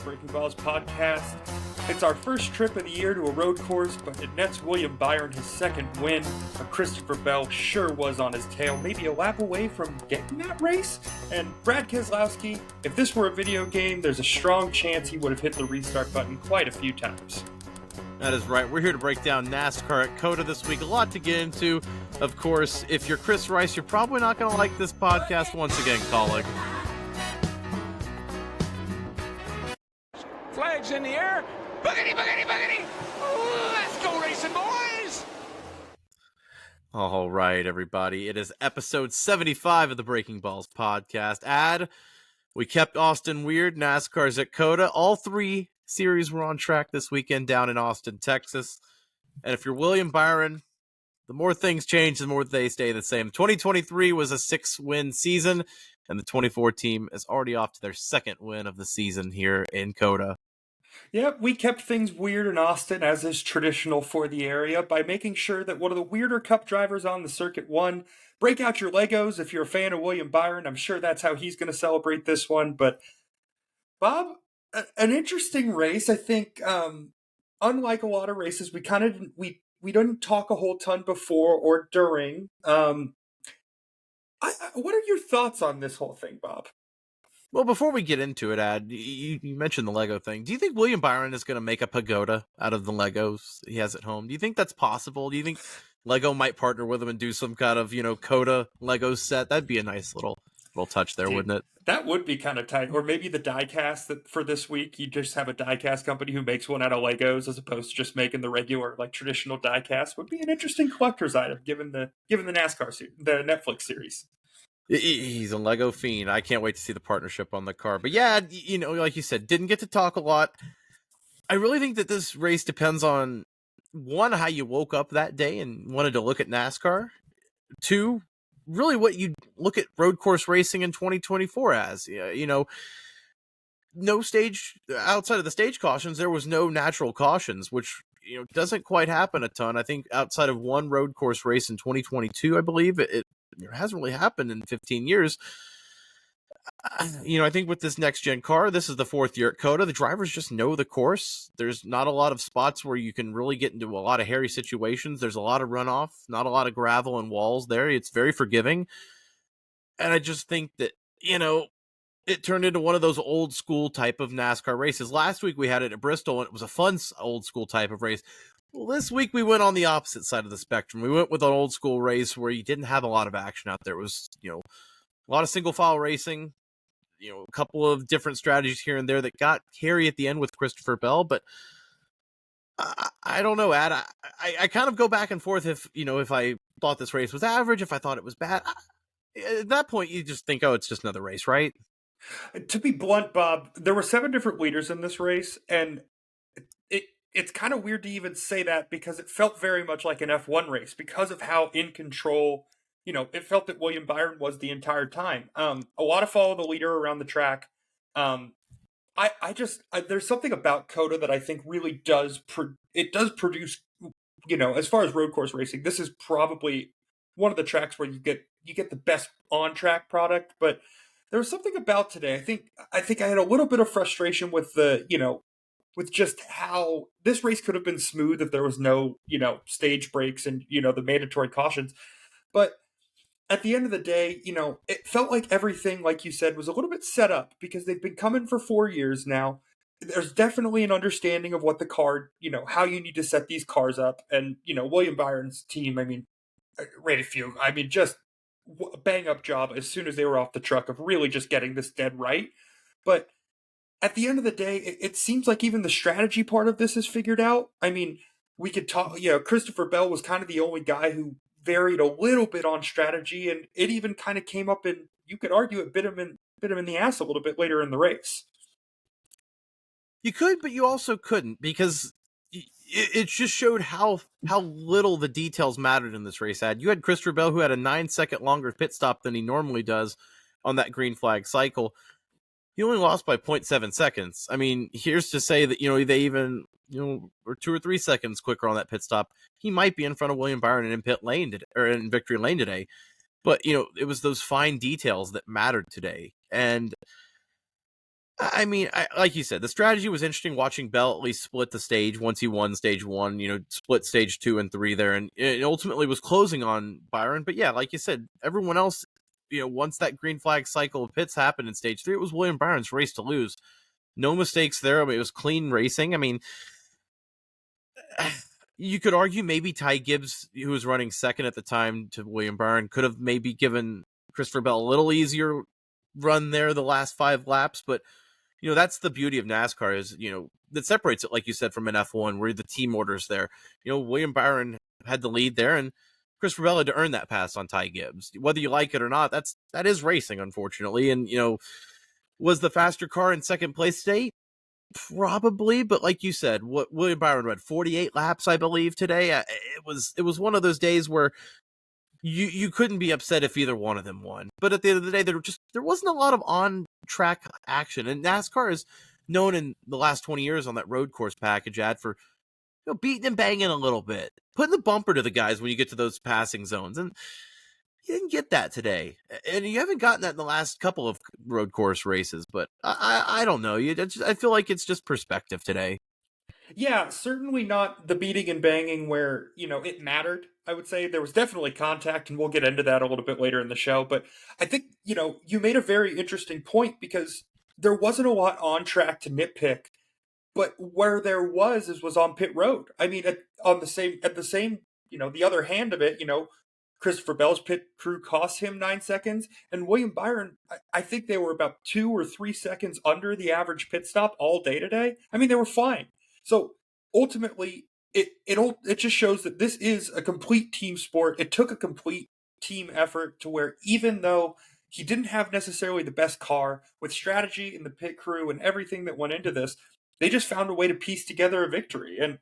Breaking Balls podcast. It's our first trip of the year to a road course, but it nets William Byron his second win. Christopher Bell sure was on his tail, maybe a lap away from getting that race. And Brad Keselowski, if this were a video game, there's a strong chance he would have hit the restart button quite a few times. That is right. We're here to break down NASCAR at COTA this week. A lot to get into. Of course, if you're Chris Rice, you're probably not going to like this podcast once again, colleague. Flags in the air. Boogity, boogity, boogity. Let's go racing, boys. All right, everybody. It is episode 75 of the Breaking Balls podcast. We kept Austin weird. NASCAR's at COTA. All three series were on track this weekend down in Austin, Texas. And if you're William Byron, the more things change, the more they stay the same. 2023 was a 6-win season, and the 24 team is already off to their second win of the season here in COTA. Yep, we kept things weird in Austin, as is traditional for the area, by making sure that one of the weirder Cup drivers on the circuit won. Break out your Legos if you're a fan of William Byron. I'm sure that's how he's going to celebrate this one. But, Bob, an interesting race. I think, unlike a lot of races, we didn't talk a whole ton before or during. What are your thoughts on this whole thing, Bob? Well, before we get into it, you mentioned the Lego thing. Do you think William Byron is going to make a pagoda out of the Legos he has at home? Do you think that's possible? Do you think Lego might partner with him and do some kind of, COTA Lego set? That'd be a nice little touch there, wouldn't it? That would be kind of tight. Or maybe the diecast that for this week, you just have a diecast company who makes one out of Legos as opposed to just making the regular, traditional diecast. Would be an interesting collector's item given the NASCAR the Netflix series. He's a Lego fiend. I can't wait to see the partnership on the car. But yeah, like you said, didn't get to talk a lot. I really think that this race depends on, one, how you woke up that day and wanted to look at NASCAR. Two, really what you look at road course racing in 2024 as. No stage, outside of the stage cautions, there was no natural cautions, which doesn't quite happen a ton. I think outside of one road course race in 2022, I believe, it hasn't really happened in 15 years. I think with this next-gen car, this is the fourth year at COTA. The drivers just know the course. There's not a lot of spots where you can really get into a lot of hairy situations. There's a lot of runoff, not a lot of gravel and walls there. It's very forgiving. And I just think that, it turned into one of those old school type of NASCAR races. Last week we had it at Bristol, and it was a fun old school type of race. Well, this week we went on the opposite side of the spectrum. We went with an old school race where you didn't have a lot of action out there. It was, a lot of single file racing, a couple of different strategies here and there that got hairy at the end with Christopher Bell. But I don't know, Ad. I kind of go back and forth if I thought this race was average, if I thought it was bad. At that point, you just think, oh, it's just another race, right? To be blunt, Bob, there were 7 different leaders in this race, and it's kind of weird to even say that because it felt very much like an F1 race because of how in control, it felt that William Byron was the entire time. A lot of follow the leader around the track. There's something about COTA that I think really does produce, as far as road course racing, this is probably one of the tracks where you get the best on track product. But there was something about today. I think I had a little bit of frustration with with just how this race could have been smooth if there was no, stage breaks and, the mandatory cautions. But at the end of the day, it felt like everything, like you said, was a little bit set up because they've been coming for 4 years now. There's definitely an understanding of what the car, how you need to set these cars up. And, William Byron's team, just a bang up job as soon as they were off the truck of really just getting this dead right. But at the end of the day, it seems like even the strategy part of this is figured out. I mean, we could talk, Christopher Bell was kind of the only guy who varied a little bit on strategy, and it even kind of came up and you could argue it bit him in the ass a little bit later in the race. You could, but you also couldn't, because it just showed how little the details mattered in this race. You had Christopher Bell, who had a 9-second longer pit stop than he normally does on that green flag cycle. He only lost by 0.7 seconds. I mean, here's to say that, they even, were 2 or 3 seconds quicker on that pit stop. He might be in front of William Byron in pit lane or in victory lane today. But, it was those fine details that mattered today. And I mean, like you said, the strategy was interesting. Watching Bell at least split the stage once he won stage 1, split stage 2 and 3 there, and it ultimately was closing on Byron. But yeah, like you said, everyone else, once that green flag cycle of pits happened in stage 3, it was William Byron's race to lose. No mistakes there. I mean, it was clean racing. I mean, you could argue maybe Ty Gibbs, who was running second at the time to William Byron, could have maybe given Christopher Bell a little easier run there the last 5 laps, but that's the beauty of NASCAR is, that separates it, like you said, from an F1 where the team orders there. William Byron had the lead there, and Christopher Bell had to earn that pass on Ty Gibbs. Whether you like it or not, that is racing, unfortunately. And, was the faster car in second place today? Probably, but like you said, what William Byron read 48 laps, I believe, today. It was one of those days where you couldn't be upset if either one of them won. But at the end of the day, there wasn't a lot of on track action, and NASCAR is known in the last 20 years on that road course package ad for beating and banging a little bit, putting the bumper to the guys when you get to those passing zones, and you didn't get that today, and you haven't gotten that in the last couple of road course races. But I don't know. I feel like it's just perspective today. Yeah, certainly not the beating and banging where, it mattered. I would say there was definitely contact, and we'll get into that a little bit later in the show. But I think, you made a very interesting point because there wasn't a lot on track to nitpick, but where there was on pit road. I mean, at the same, the other hand of it, Christopher Bell's pit crew cost him 9 seconds, and William Byron, I think they were about 2 or 3 seconds under the average pit stop all day today. I mean, they were fine. So ultimately, it just shows that this is a complete team sport. It took a complete team effort to where even though he didn't have necessarily the best car, with strategy and the pit crew and everything that went into this, they just found a way to piece together a victory. And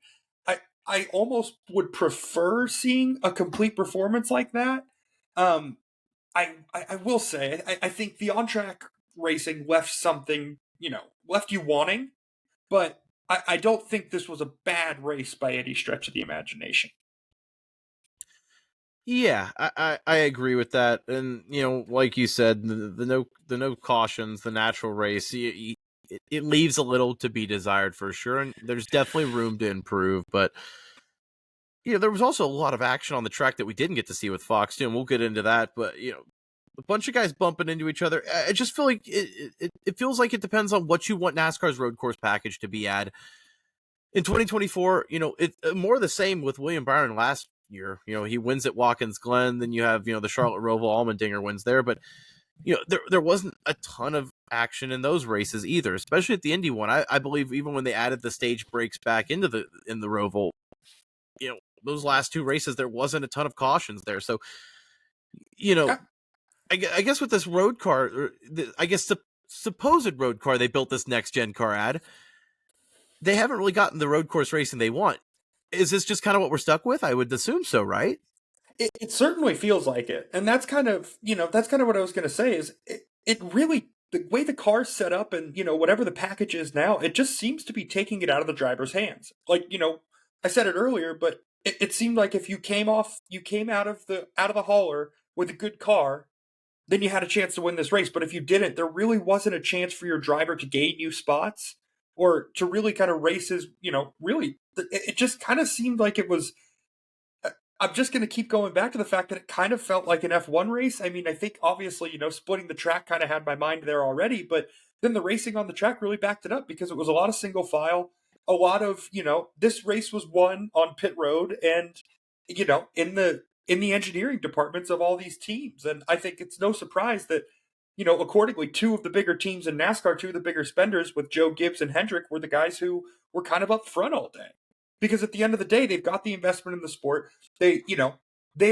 I almost would prefer seeing a complete performance like that. Um, I will say I think the on track racing left something, left you wanting, but I don't think this was a bad race by any stretch of the imagination. Yeah, I agree with that, and like you said, the no cautions, the natural race, it leaves a little to be desired for sure, and there's definitely room to improve. But there was also a lot of action on the track that we didn't get to see with Fox too, and we'll get into that. But a bunch of guys bumping into each other. I just feel like it feels like it depends on what you want NASCAR's road course package to be at. In 2024, it more the same with William Byron last year. He wins at Watkins Glen, then you have the Charlotte Roval Allmendinger wins there, but there wasn't a ton of action in those races either, especially at the Indy one. I believe even when they added the stage breaks back in the Roval, those last 2 races there wasn't a ton of cautions there. So I guess with this road car, I guess the supposed road car they built this next gen car ad, they haven't really gotten the road course racing they want. Is this just kind of what we're stuck with? I would assume so, right? It certainly feels like it, and that's kind of what I was going to say. Is it really the way the car's set up, and whatever the package is now, it just seems to be taking it out of the driver's hands. Like I said it earlier, but it seemed like if you came out of the hauler with a good car, then you had a chance to win this race. But if you didn't, there really wasn't a chance for your driver to gain new spots or to really kind of races. Really, it just kind of seemed like it was. I'm just going to keep going back to the fact that it kind of felt like an F1 race. I mean, I think obviously, splitting the track kind of had my mind there already, but then the racing on the track really backed it up because it was a lot of single file, a lot of, this race was won on pit road and, in the engineering departments of all these teams. And I think it's no surprise that, accordingly, 2 of the bigger teams in NASCAR, 2 of the bigger spenders with Joe Gibbs and Hendrick were the guys who were kind of up front all day. Because at the end of the day, they've got the investment in the sport. They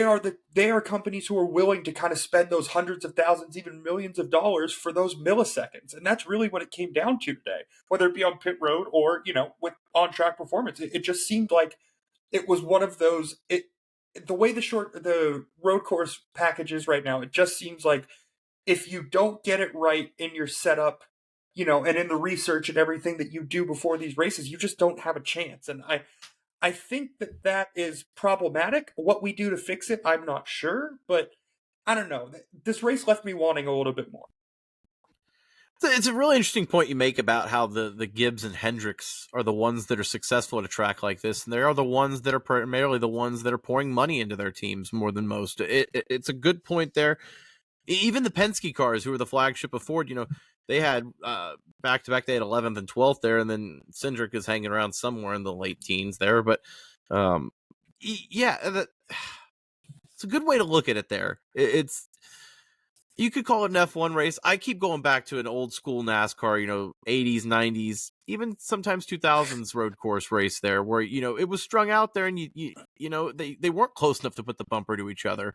are companies who are willing to kind of spend those hundreds of thousands, even millions of dollars for those milliseconds. And that's really what it came down to today, whether it be on pit road or, with on track performance. It just seemed like it was one of those, the way the road course package is right now, it just seems like if you don't get it right in your setup, and in the research and everything that you do before these races, you just don't have a chance. And I think that is problematic. What we do to fix it, I'm not sure, but I don't know. This race left me wanting a little bit more. It's a really interesting point you make about how the Gibbs and Hendricks are the ones that are successful at a track like this, and they are the ones that are primarily the ones that are pouring money into their teams more than most. It's a good point there. Even the Penske cars, who were the flagship of Ford, they had back-to-back, they had 11th and 12th there, and then Cindric is hanging around somewhere in the late teens there. But yeah, it's a good way to look at it there. You could call it an F1 race. I keep going back to an old school NASCAR, 80s, 90s, even sometimes 2000s road course race there, where it was strung out there, and they weren't close enough to put the bumper to each other.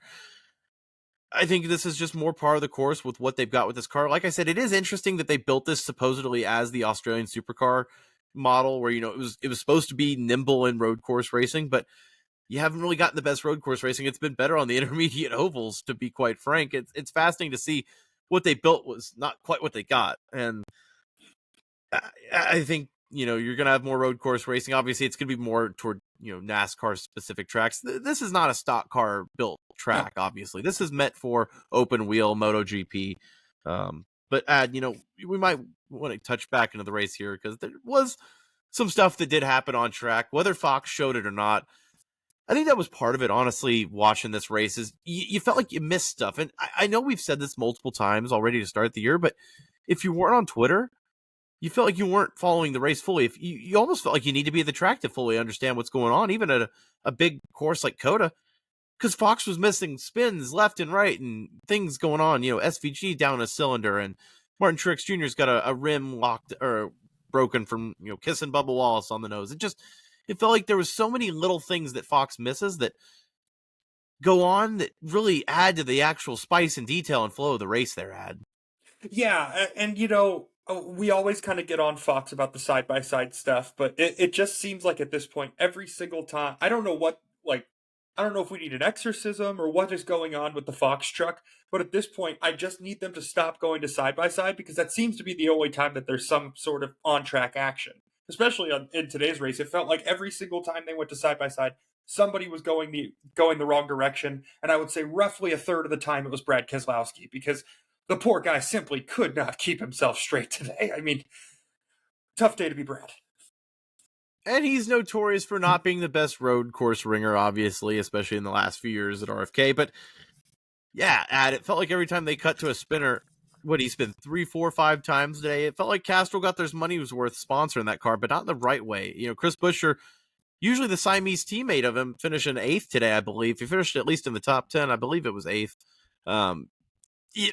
I think this is just more par of the course with what they've got with this car. Like I said, it is interesting that they built this supposedly as the Australian supercar model, where it was supposed to be nimble in road course racing, but you haven't really gotten the best road course racing. It's been better on the intermediate ovals, to be quite frank. It's fascinating to see what they built was not quite what they got. And I think, you're going to have more road course racing. Obviously, it's going to be more toward, NASCAR specific tracks. This is not a stock car built track, obviously. This is meant for open wheel MotoGP. But we might want to touch back into the race here, because there was some stuff that did happen on track, whether Fox showed it or not. I think that was part of it, honestly, watching this race, is you felt like you missed stuff. And I know we've said this multiple times already to start the year, but if you weren't on Twitter, you felt like you weren't following the race fully. If you almost felt like you need to be at the track to fully understand what's going on, even at a big course like COTA, because Fox was missing spins left and right and things going on. SVG down a cylinder, and Martin Truex Jr.'s got a rim locked or broken from kissing Bubba Wallace on the nose. It felt like there was so many little things that Fox misses that go on that really add to the actual spice and detail and flow of the race they're at. Yeah, and we always kind of get on Fox about the side-by-side stuff, but it just seems like at this point, every single time, I don't know if we need an exorcism or what is going on with the Fox truck, but at this point, I just need them to stop going to side-by-side, because that seems to be the only time that there's some sort of on-track action. Especially in today's race, it felt like every single time they went to side-by-side, somebody was going the wrong direction, and I would say roughly a third of the time it was Brad Keselowski, because the poor guy simply could not keep himself straight today. I mean, tough day to be Brad. And he's notorious for not being the best road course ringer, obviously, especially in the last few years at RFK. But yeah, it felt like every time they cut to a spinner, he's been 3, 4, 5 times today, it felt like Castro got their money's worth sponsoring that car, but not in the right way. Chris Buescher, usually the Siamese teammate of him, finishing 8th today, I believe. He finished at least in the top 10. I believe it was 8th. He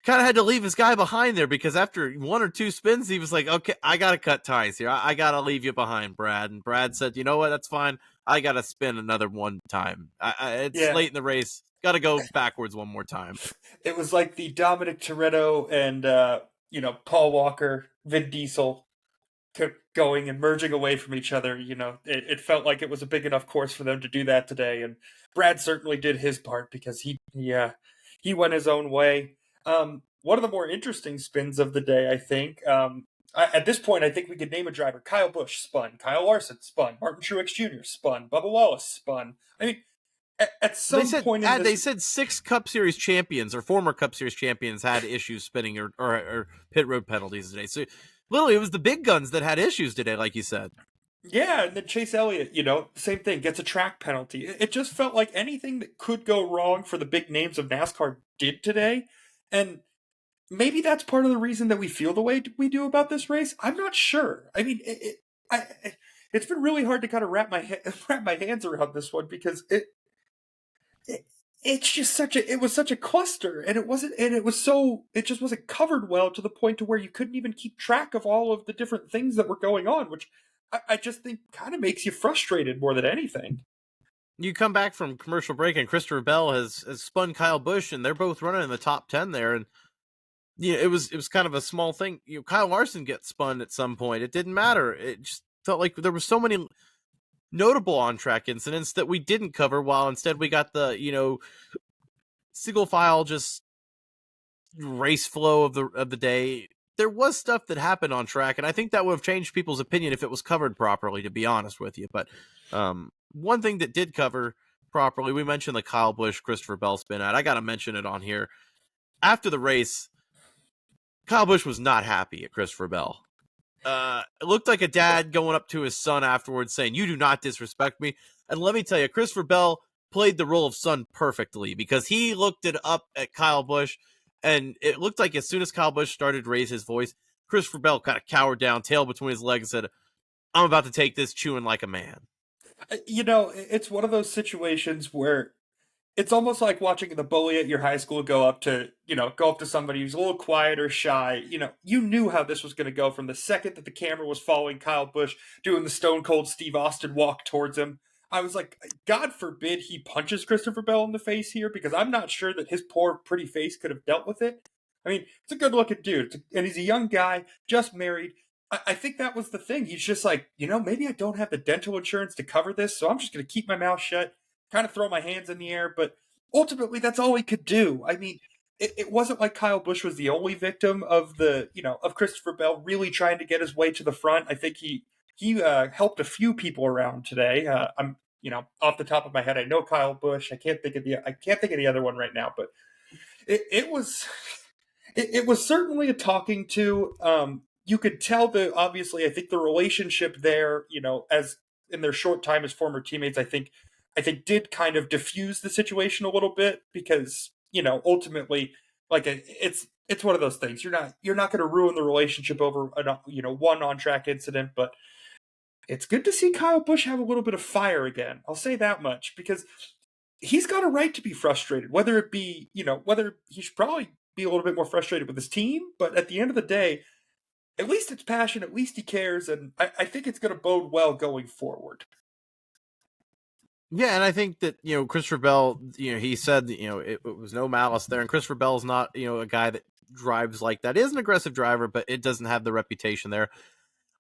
kind of had to leave his guy behind there, because after 1 or 2 spins, he was like, okay, I got to cut ties here. I got to leave you behind, Brad. And Brad said, you know what? That's fine. I got to spin another one time. It's late in the race. Got to go backwards one more time. It was like the Dominic Toretto and, Paul Walker, Vin Diesel going and merging away from each other. It felt like it was a big enough course for them to do that today. And Brad certainly did his part, because he went his own way. One of the more interesting spins of the day, I think, at this point, I think we could name a driver. Kyle Busch spun. Kyle Larson spun. Martin Truex Jr. spun. Bubba Wallace spun. I mean, at some point in this... They said 6 Cup Series champions or former Cup Series champions had issues spinning or pit road penalties today. So literally, it was the big guns that had issues today, like you said. Yeah, and then Chase Elliott, same thing, gets a track penalty. It just felt like anything that could go wrong for the big names of NASCAR did today. And maybe that's part of the reason that we feel the way we do about this race. I'm not sure. I mean, it's been really hard to kind of wrap my hands around this one, because it's just it was such a cluster, and it just wasn't covered well, to the point to where you couldn't even keep track of all of the different things that were going on, which I just think kind of makes you frustrated more than anything. You come back from commercial break, and Christopher Bell has spun Kyle Busch, and they're both running in the top 10 there. And it was kind of a small thing. Kyle Larson gets spun at some point. It didn't matter. It just felt like there were so many notable on-track incidents that we didn't cover, while instead we got the single file just race flow of the day. There was stuff that happened on track, and I think that would have changed people's opinion if it was covered properly, to be honest with you. But one thing that did cover properly, we mentioned the Kyle Busch Christopher Bell spin out. I got to mention it on here. After the race, Kyle Busch was not happy at Christopher Bell. It looked like a dad going up to his son afterwards saying, "You do not disrespect me." And let me tell you, Christopher Bell played the role of son perfectly because he looked it up at Kyle Busch, and it looked like as soon as Kyle Busch started to raise his voice, Christopher Bell kind of cowered down, tail between his legs, and said, "I'm about to take this chewing like a man." It's one of those situations where it's almost like watching the bully at your high school go up to somebody who's a little quiet or shy. You knew how this was going to go from the second that the camera was following Kyle Busch doing the Stone Cold Steve Austin walk towards him. I was like, God forbid he punches Christopher Bell in the face here, because I'm not sure that his poor, pretty face could have dealt with it. I mean, it's a good-looking dude, and he's a young guy, just married. I think that was the thing. He's just like, maybe I don't have the dental insurance to cover this, so I'm just going to keep my mouth shut, kind of throw my hands in the air. But ultimately, that's all he could do. I mean, it wasn't like Kyle Busch was the only victim of of Christopher Bell really trying to get his way to the front. I think he helped a few people around today. I'm off the top of my head, I know Kyle Busch. I can't think of the other one right now, but it was it was certainly a talking to. You could tell obviously I think the relationship there, as in their short time as former teammates, I think did kind of diffuse the situation a little bit, because ultimately, like, it's one of those things. You're not going to ruin the relationship over one on track incident, but it's good to see Kyle Busch have a little bit of fire again. I'll say that much, because he's got a right to be frustrated, whether he should probably be a little bit more frustrated with his team, but at the end of the day, at least it's passion, at least he cares, and I think it's going to bode well going forward. Yeah, and I think that, Christopher Bell, he said, it was no malice there. And Christopher Bell's not, a guy that drives like that. He is an aggressive driver, but it doesn't have the reputation there.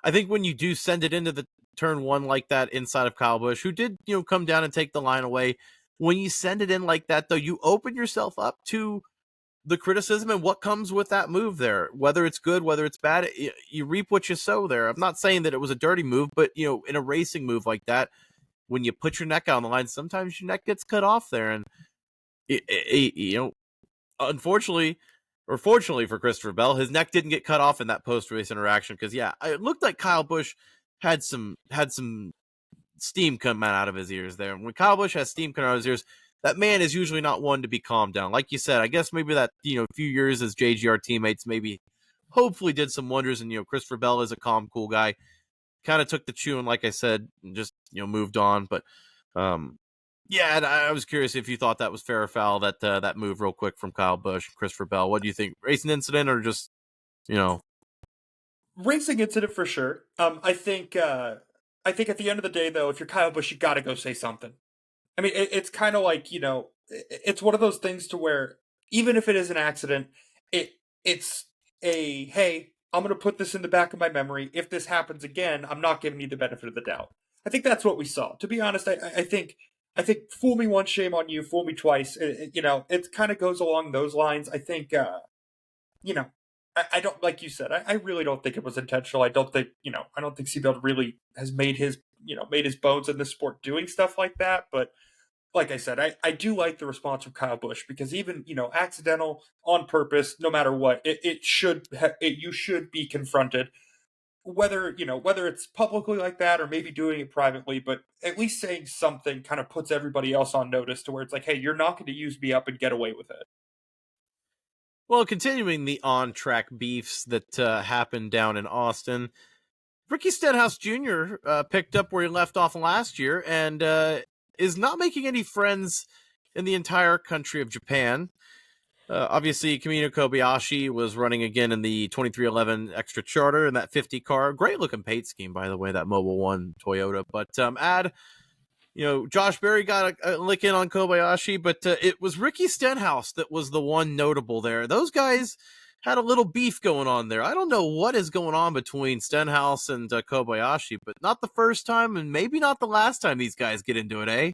I think when you do send it into the turn one like that inside of Kyle Busch, who did, come down and take the line away, when you send it in like that, though, you open yourself up to the criticism and what comes with that move there. Whether it's good, whether it's bad, you reap what you sow there. I'm not saying that it was a dirty move, but, in a racing move like that, when you put your neck out on the line, sometimes your neck gets cut off there. And, unfortunately, or fortunately for Christopher Bell, his neck didn't get cut off in that post-race interaction, because, it looked like Kyle Busch had some steam coming out of his ears there. And when Kyle Busch has steam coming out of his ears, that man is usually not one to be calmed down. Like you said, I guess maybe that, few years as JGR teammates maybe hopefully did some wonders. And, Christopher Bell is a calm, cool guy. Kind of took the chew and, like I said, just moved on. But and I was curious if you thought that was fair or foul, that move real quick from Kyle Busch and Christopher Bell. What do you think? Racing incident or just Racing incident for sure. I think at the end of the day, though, if you're Kyle Busch, you got to go say something. I mean, it's kind of like, it's one of those things to where even if it is an accident, it's a, hey, I'm going to put this in the back of my memory. If this happens again, I'm not giving you the benefit of the doubt. I think that's what we saw. To be honest, I think fool me once, shame on you. Fool me twice. It kind of goes along those lines. I think, I don't, like you said, I really don't think it was intentional. I don't think Seatbelt really has made his bones in this sport doing stuff like that. But like I said, I do like the response from Kyle Busch, because even, accidental, on purpose, no matter what, you should be confronted, whether it's publicly like that or maybe doing it privately, but at least saying something kind of puts everybody else on notice, to where it's like, hey, you're not going to use me up and get away with it. Well, continuing the on-track beefs that happened down in Austin, Ricky Stenhouse Jr. Picked up where he left off last year and is not making any friends in the entire country of Japan. Obviously, Kamino Kobayashi was running again in the 2311 Extra Charter in that 50 car. Great-looking paint scheme, by the way, that Mobil 1 Toyota. But Josh Berry got a lick in on Kobayashi, but it was Ricky Stenhouse that was the one notable there. Those guys had a little beef going on there. I don't know what is going on between Stenhouse and Kobayashi, but not the first time and maybe not the last time these guys get into it, eh?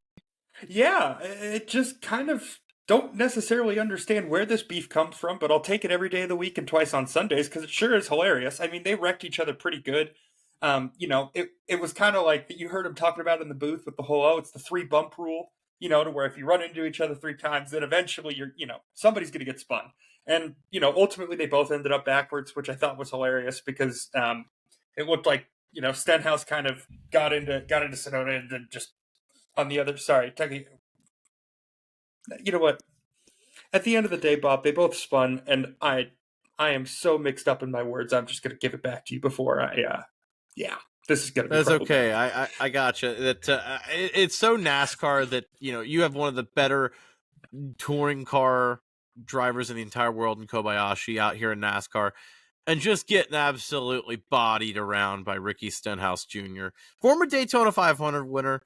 Yeah, it just kind of don't necessarily understand where this beef comes from, but I'll take it every day of the week and twice on Sundays, because it sure is hilarious. I mean, they wrecked each other pretty good. It was kind of like that you heard him talking about in the booth with the whole, it's the 3 bump rule. to where if you run into each other 3 times, then eventually somebody's going to get spun. And, ultimately they both ended up backwards, which I thought was hilarious because it looked like, Stenhouse kind of got into Sonota and then just on the other, sorry, you know what? At the end of the day, Bob, they both spun, and I am so mixed up in my words. I'm just going to give it back to you before this is going to be. That's okay. I gotcha. That it's so NASCAR that you have one of the better touring car drivers in the entire world in Kobayashi out here in NASCAR, and just getting absolutely bodied around by Ricky Stenhouse Jr., former Daytona 500 winner.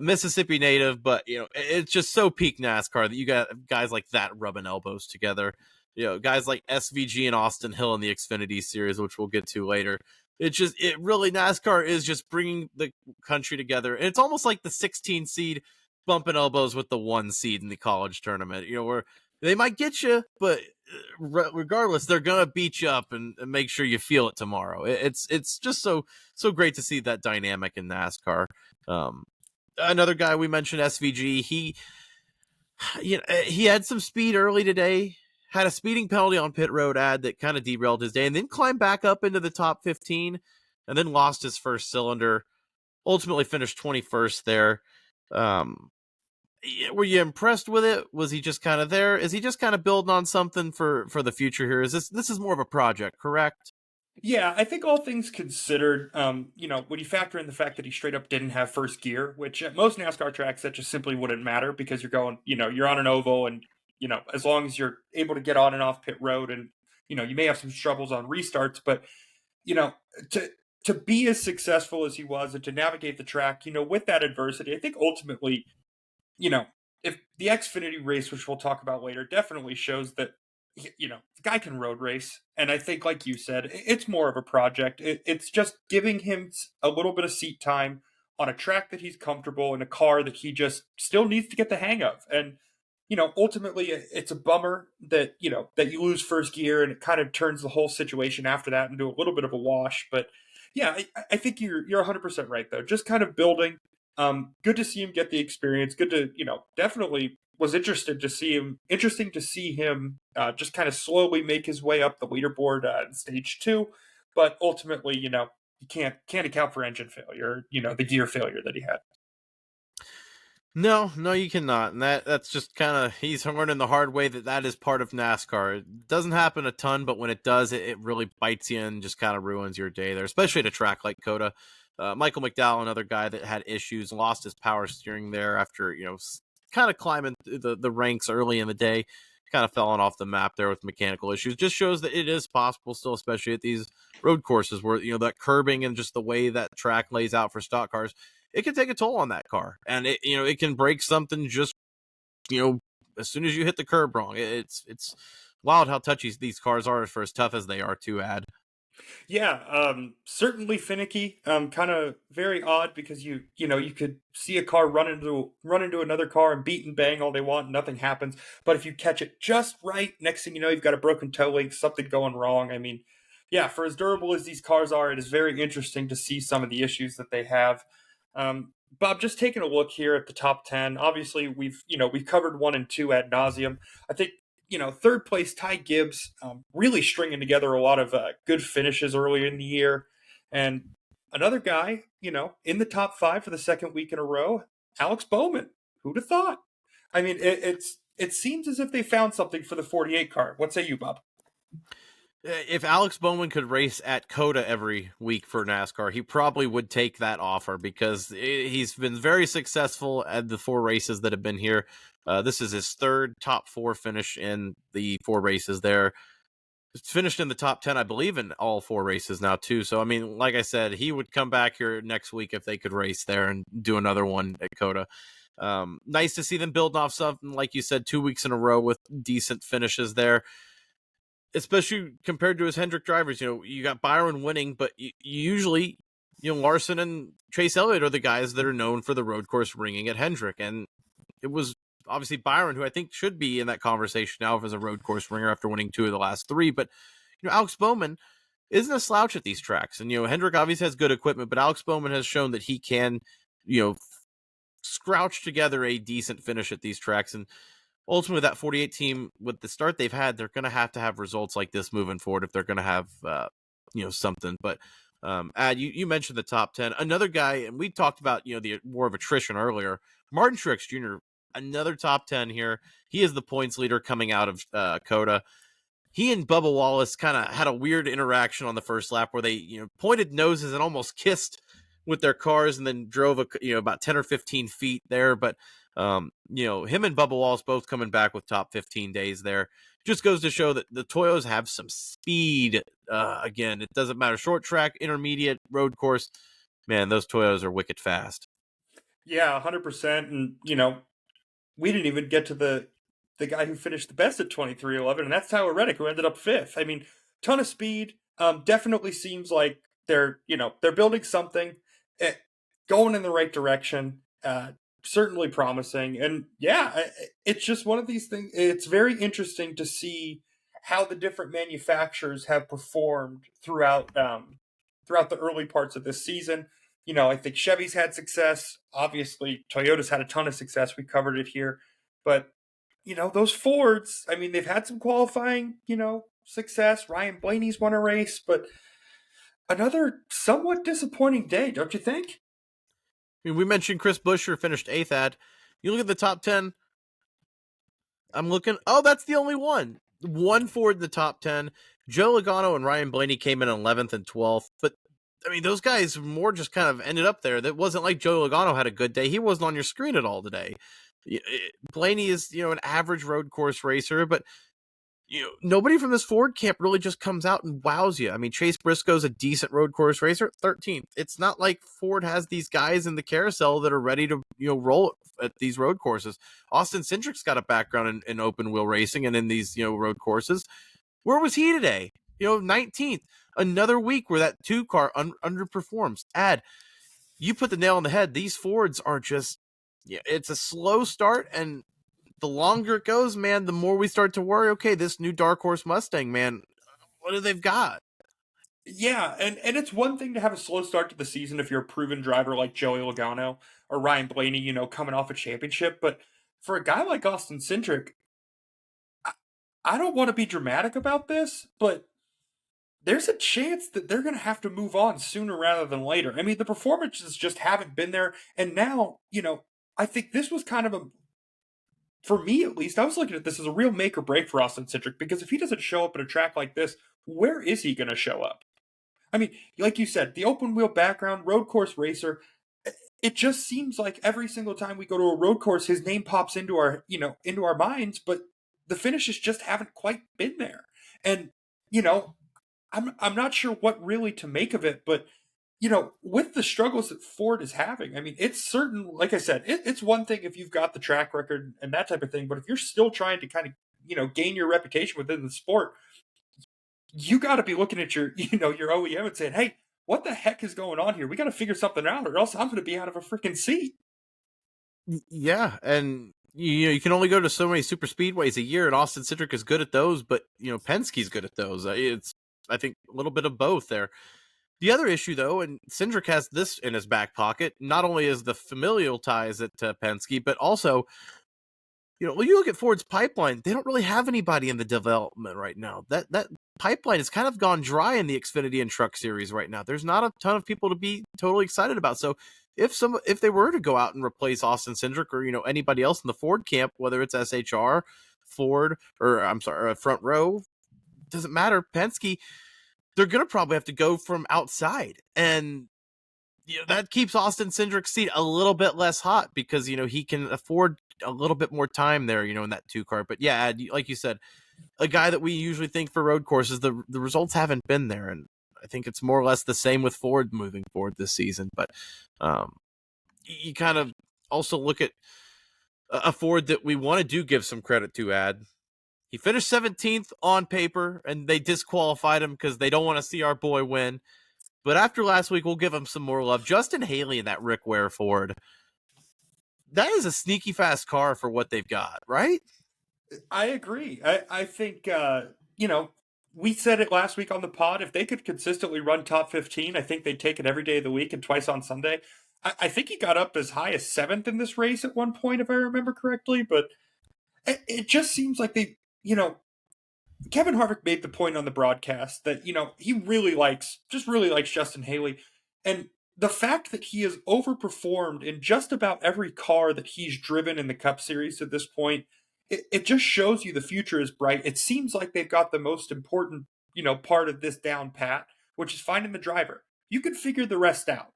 Mississippi native, but it's just so peak NASCAR that you got guys like that rubbing elbows together. Guys like SVG and Austin Hill in the Xfinity series, which we'll get to later. It really NASCAR is just bringing the country together, and it's almost like the 16 seed bumping elbows with the 1 seed in the college tournament. Where they might get you, but regardless, they're gonna beat you up and make sure you feel it tomorrow. It's just so great to see that dynamic in NASCAR. Another guy we mentioned, SVG, he had some speed early today, had a speeding penalty on pit road ad that kind of derailed his day, and then climbed back up into the top 15 and then lost his first cylinder, ultimately finished 21st there. Were you impressed with it? Was he just kind of there? Is he just kind of building on something for the future here? This is more of a project, correct? Yeah, I think all things considered, when you factor in the fact that he straight up didn't have first gear, which at most NASCAR tracks that just simply wouldn't matter because you're going, you're on an oval and, as long as you're able to get on and off pit road and, you may have some troubles on restarts, but, to be as successful as he was and to navigate the track, with that adversity, I think ultimately, if the Xfinity race, which we'll talk about later, definitely shows that, the guy can road race. And I think, like you said, it's more of a project. It's just giving him a little bit of seat time on a track that he's comfortable in a car that he just still needs to get the hang of. And, ultimately it's a bummer that, that you lose first gear and it kind of turns the whole situation after that into a little bit of a wash. But yeah, I think you're 100% right though. Just kind of building. Good to see him get the experience. Good to, definitely was interesting to see him just kind of slowly make his way up the leaderboard in stage 2. But ultimately, you can't account for engine failure, the gear failure that he had. No, you cannot. And that's just kind of, he's learning the hard way that is part of NASCAR. It doesn't happen a ton, but when it does, it really bites you and just kind of ruins your day there, especially at a track like COTA. Michael McDowell, another guy that had issues, lost his power steering there after, kind of climbing the ranks early in the day, kind of falling off the map there with mechanical issues. Just shows that it is possible still, especially at these road courses where, that curbing and just the way that track lays out for stock cars, it can take a toll on that car. And it can break something just, as soon as you hit the curb wrong. It's wild how touchy these cars are for as tough as they are to add. Yeah, certainly finicky. Kind of very odd because you could see a car run into another car and beat and bang all they want, and nothing happens. But if you catch it just right, next thing you know, you've got a broken toe link, something going wrong. I mean, yeah, for as durable as these cars are, it is very interesting to see some of the issues that they have. Bob, just taking a look here at the top 10. Obviously, we've covered 1 and 2 ad nauseum. I think, third place, Ty Gibbs, really stringing together a lot of good finishes earlier in the year. And another guy, in the top 5 for the second week in a row, Alex Bowman. Who'd have thought? I mean, it seems as if they found something for the 48 car. What say you, Bob? If Alex Bowman could race at COTA every week for NASCAR, he probably would take that offer because he's been very successful at the 4 races that have been here. This is his 3rd top 4 finish in the 4 races there. It's finished in the top 10, I believe, in all 4 races now, too. So, I mean, like I said, he would come back here next week if they could race there and do another one at COTA. Nice to see them building off something, like you said, 2 weeks in a row with decent finishes there. Especially compared to his Hendrick drivers, you got Byron winning, but usually, Larson and Chase Elliott are the guys that are known for the road course ringing at Hendrick. And it was obviously Byron, who I think should be in that conversation now as a road course ringer after winning 2 of the last 3. But, Alex Bowman isn't a slouch at these tracks. And, Hendrick obviously has good equipment, but Alex Bowman has shown that he can, scrouch together a decent finish at these tracks. And ultimately, that 48 team, with the start they've had, they're going to have results like this moving forward if they're going to have, something. But you mentioned the top 10. Another guy, and we talked about, the war of attrition earlier. Martin Truex Jr., another top 10 here. He is the points leader coming out of COTA. He and Bubba Wallace kind of had a weird interaction on the first lap where they, pointed noses and almost kissed with their cars and then drove about 10 or 15 feet there. But him and Bubba Wallace both coming back with top 15 days there. Just goes to show that the Toyotas have some speed. Again, it doesn't matter. Short track, intermediate, road course. Man, those Toyotas are wicked fast. Yeah, 100%. And, we didn't even get to the guy who finished the best at 23:11, and that's Tyler Reddick, who ended up 5th. I mean, ton of speed. Definitely seems like they're building something, going in the right direction. Certainly promising. And yeah, it's just one of these things. It's very interesting to see how the different manufacturers have performed throughout the early parts of this season. I think Chevy's had success. Obviously, Toyota's had a ton of success. We covered it here. But, those Fords, I mean, they've had some qualifying, success. Ryan Blaney's won a race, but another somewhat disappointing day, don't you think? I mean, we mentioned Chris Buescher finished 8th at. You look at the top 10. I'm looking. Oh, that's the only one. One Ford in the top 10. Joe Logano and Ryan Blaney came in 11th and 12th. But, I mean, those guys more just kind of ended up there. That wasn't like Joe Logano had a good day. He wasn't on your screen at all today. Blaney is, an average road course racer, but nobody from this Ford camp really just comes out and wows you. I mean, Chase Briscoe's a decent road course racer at 13th. It's not like Ford has these guys in the carousel that are ready to, roll at these road courses. Austin Cindric's got a background in open wheel racing and in these, road courses. Where was he today? 19th. Another week where that 2 car underperforms. You put the nail on the head. These Fords are just, it's a slow start, and the longer it goes, man, the more we start to worry, okay, this new dark horse Mustang, man, what do they've got? Yeah, and it's one thing to have a slow start to the season if you're a proven driver like Joey Logano or Ryan Blaney, coming off a championship. But for a guy like Austin Cindric, I don't want to be dramatic about this, but there's a chance that they're going to have to move on sooner rather than later. I mean, the performances just haven't been there. And now, I think this was kind of for me at least, I was looking at this as a real make or break for Austin Cindric, because if he doesn't show up at a track like this, where is he going to show up? I mean, like you said, the open wheel background, road course racer, it just seems like every single time we go to a road course, his name pops into our, into our minds, but the finishes just haven't quite been there. And, I'm not sure what really to make of it, but with the struggles that Ford is having, I mean, it's certain, like I said, it's one thing if you've got the track record and that type of thing, but if you're still trying to kind of, gain your reputation within the sport, you got to be looking at your, your OEM and saying, hey, what the heck is going on here? We got to figure something out, or else I'm going to be out of a freaking seat. Yeah. And, you can only go to so many super speedways a year, and Austin Cindric is good at those, but, Penske's good at those. It's, I think, a little bit of both there. The other issue, though, and Cindric has this in his back pocket, not only is the familial ties at Penske, but also, when you look at Ford's pipeline, they don't really have anybody in the development right now. That pipeline has kind of gone dry in the Xfinity and Truck Series right now. There's not a ton of people to be totally excited about. So if they were to go out and replace Austin Cindric or, anybody else in the Ford camp, whether it's SHR, Ford, or Front Row, doesn't matter, Penske, they're going to probably have to go from outside. And, that keeps Austin Cindric's seat a little bit less hot because, he can afford a little bit more time there, in that 2 car. But yeah, like you said, a guy that we usually think for road courses, the results haven't been there. And I think it's more or less the same with Ford moving forward this season. But you kind of also look at a Ford that we want to give some credit to, He finished 17th on paper, and they disqualified him because they don't want to see our boy win. But after last week, we'll give him some more love. Justin Haley in that Rick Ware Ford. That is a sneaky fast car for what they've got, right? I agree. I think, we said it last week on the pod. If they could consistently run top 15, I think they'd take it every day of the week and twice on Sunday. I think he got up as high as 7th in this race at one point, if I remember correctly. But it just seems like Kevin Harvick made the point on the broadcast that, he really likes Justin Haley. And the fact that he has overperformed in just about every car that he's driven in the Cup Series at this point, it just shows you the future is bright. It seems like they've got the most important, part of this down pat, which is finding the driver. You can figure the rest out.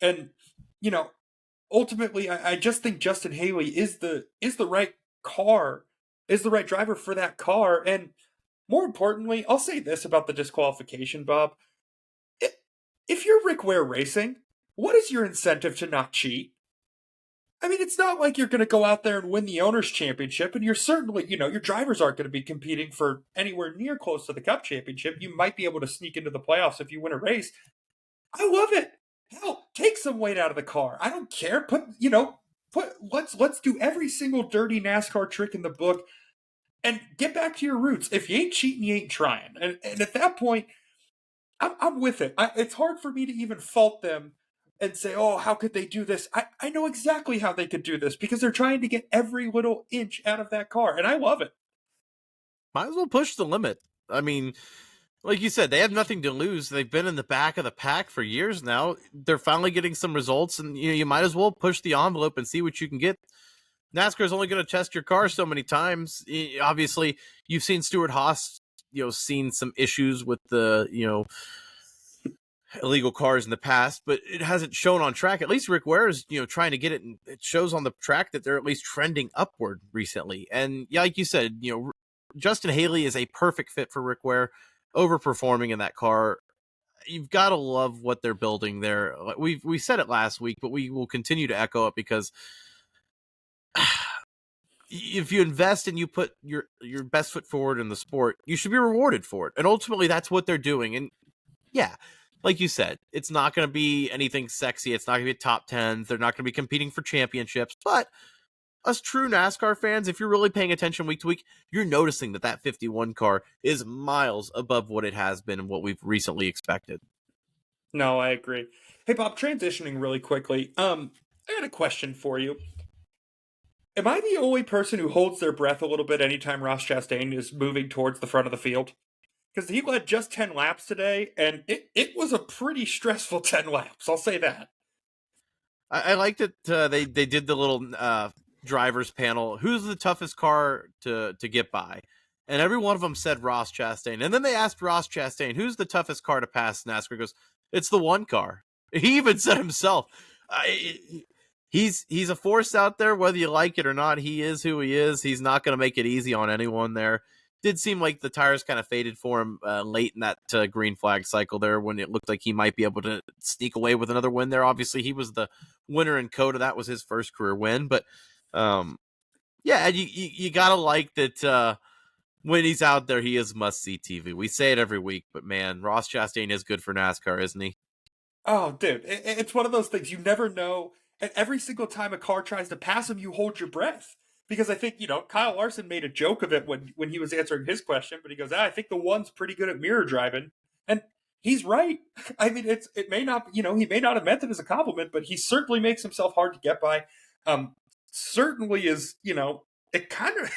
And, you know, ultimately, I just think Justin Haley is the right car, is the right driver for that car. And more importantly, I'll say this about the disqualification, Bob. If you're Rick Ware Racing, what is your incentive to not cheat? I mean, it's not like you're going to go out there and win the Owners' Championship, and you're certainly, your drivers aren't going to be competing for anywhere near close to the Cup Championship. You might be able to sneak into the playoffs if you win a race. I love it. Hell, take some weight out of the car. I don't care. Let's do every single dirty NASCAR trick in the book and get back to your roots. If you ain't cheating, you ain't trying. And at that point, I'm with it. It's hard for me to even fault them and say, oh, how could they do this? I know exactly how they could do this because they're trying to get every little inch out of that car, and I love it. Might as well push the limit. I mean, like you said, they have nothing to lose. They've been in the back of the pack for years now. They're finally getting some results, and you might as well push the envelope and see what you can get. NASCAR is only going to test your car so many times. Obviously, you've seen Stewart Haas, seen some issues with the, illegal cars in the past, but it hasn't shown on track. At least Rick Ware is, trying to get it, and it shows on the track that they're at least trending upward recently. And yeah, like you said, Justin Haley is a perfect fit for Rick Ware, overperforming in that car. You've got to love what they're building there. We said it last week, but we will continue to echo it because if you invest and you put your best foot forward in the sport, you should be rewarded for it. And ultimately, that's what they're doing. And yeah, like you said, it's not going to be anything sexy. It's not going to be top 10s. They're not going to be competing for championships. But us true NASCAR fans, if you're really paying attention week to week, you're noticing that 51 car is miles above what it has been and what we've recently expected. No, I agree. Hey, Bob, transitioning really quickly. I got a question for you. Am I the only person who holds their breath a little bit anytime Ross Chastain is moving towards the front of the field? Because he led just 10 laps today, and it was a pretty stressful 10 laps, I'll say that. I like that they did the little drivers panel. Who's the toughest car to get by? And every one of them said Ross Chastain. And then they asked Ross Chastain, who's the toughest car to pass NASCAR? He goes, it's the one car. He even said himself, he's a force out there, whether you like it or not. He is who he is. He's not going to make it easy on anyone there. Did seem like the tires kind of faded for him late in that green flag cycle there when it looked like he might be able to sneak away with another win there. Obviously, he was the winner in COTA. That was his first career win. But, yeah, you got to like that when he's out there, he is must-see TV. We say it every week, but, man, Ross Chastain is good for NASCAR, isn't he? Oh, dude, it's one of those things you never know. And every single time a car tries to pass him, you hold your breath. Because I think, Kyle Larson made a joke of it when he was answering his question, but he goes, I think the one's pretty good at mirror driving. And he's right. I mean, it may not, he may not have meant it as a compliment, but he certainly makes himself hard to get by. Certainly is, it kind of,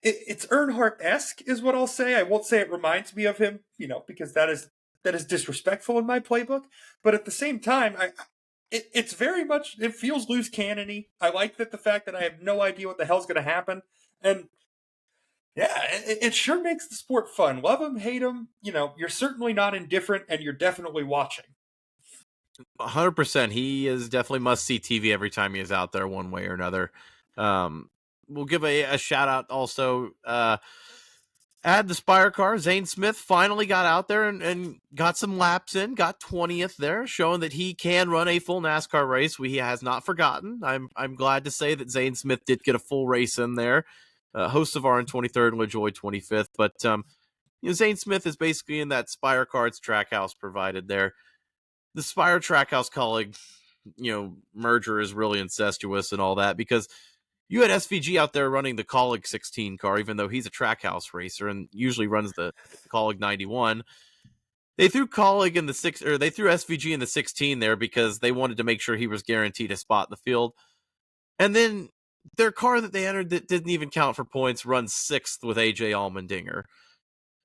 it's Earnhardt-esque is what I'll say. I won't say it reminds me of him, because that is disrespectful in my playbook. But at the same time, it's very much, it feels loose cannon-y. I like the fact that I have no idea what the hell's going to happen. And yeah, it sure makes the sport fun. Love him, hate him, you're certainly not indifferent and you're definitely watching. 100%. He is definitely must-see TV every time he is out there one way or another. We'll give a shout-out also. Add the Spire car. Zane Smith finally got out there and got some laps in, got 20th there, showing that he can run a full NASCAR race. He has not forgotten. I'm glad to say that Zane Smith did get a full race in there. Host of in 23rd and LaJoy 25th. But Zane Smith is basically in that Spire car. It's Trackhouse provided there. The Spire Trackhouse colleague, merger is really incestuous and all that because you had SVG out there running the Colleague 16 car, even though he's a Trackhouse racer and usually runs the Colleague 91. They threw Colleague in the they threw SVG in the 16 there because they wanted to make sure he was guaranteed a spot in the field. And then their car that they entered that didn't even count for points runs 6th with AJ Allmendinger.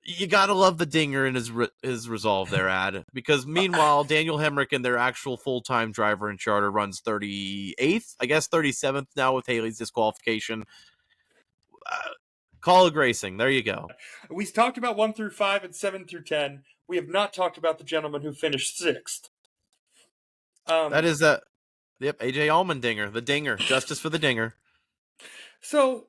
You gotta love the dinger in his resolve there, Ad. Because meanwhile, Daniel Hemrick and their actual full-time driver in charter runs 38th, I guess 37th now with Haley's disqualification. Colleague Racing, there you go. We talked about 1 through 5 and 7 through 10. We have not talked about the gentleman who finished 6th. That is yep, AJ Allmendinger, the dinger, justice for the dinger. So,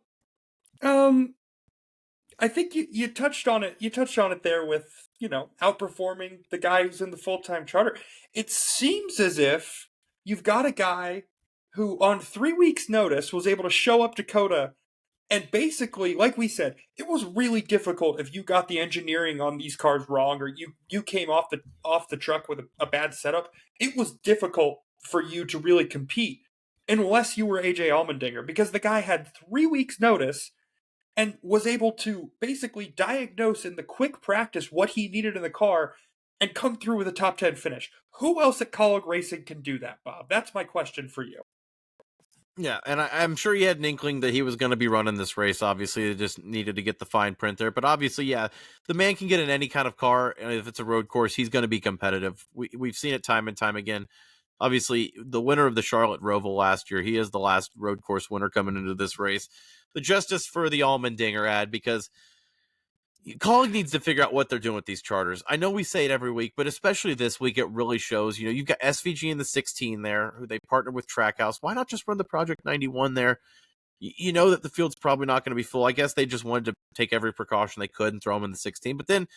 I think you touched on it. You touched on it there with, outperforming the guy who's in the full-time charter. It seems as if you've got a guy who, on 3 weeks' notice, was able to show up to COTA. And basically, like we said, it was really difficult if you got the engineering on these cars wrong, or you came off the truck with a bad setup. It was difficult for you to really compete unless you were AJ Allmendinger, because the guy had 3 weeks' notice and was able to basically diagnose in the quick practice what he needed in the car and come through with a top 10 finish. Who else at Colleague Racing can do that, Bob? That's my question for you. Yeah, and I'm sure he had an inkling that he was going to be running this race. Obviously, they just needed to get the fine print there. But obviously, yeah, the man can get in any kind of car, and if it's a road course, he's going to be competitive. We've seen it time and time again. Obviously, the winner of the Charlotte Roval last year, he is the last road course winner coming into this race. The justice for the Allmendinger Ad, because Colleague needs to figure out what they're doing with these charters. I know we say it every week, but especially this week, it really shows. You've got SVG in the 16 there, who they partnered with Trackhouse. Why not just run the Project 91 there? You know that the field's probably not going to be full. I guess they just wanted to take every precaution they could and throw him in the 16. But then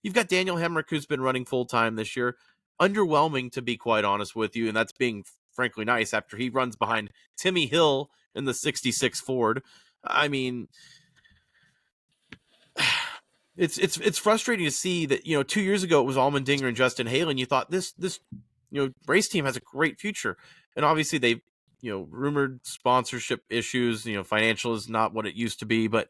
you've got Daniel Hemrick, who's been running full-time this year. Underwhelming, to be quite honest with you, and that's being frankly nice after he runs behind Timmy Hill in the 66 Ford. I mean, it's frustrating to see that 2 years ago it was Allmendinger and Justin Haley, and you thought this race team has a great future, and obviously they rumored sponsorship issues. Financial is not what it used to be, but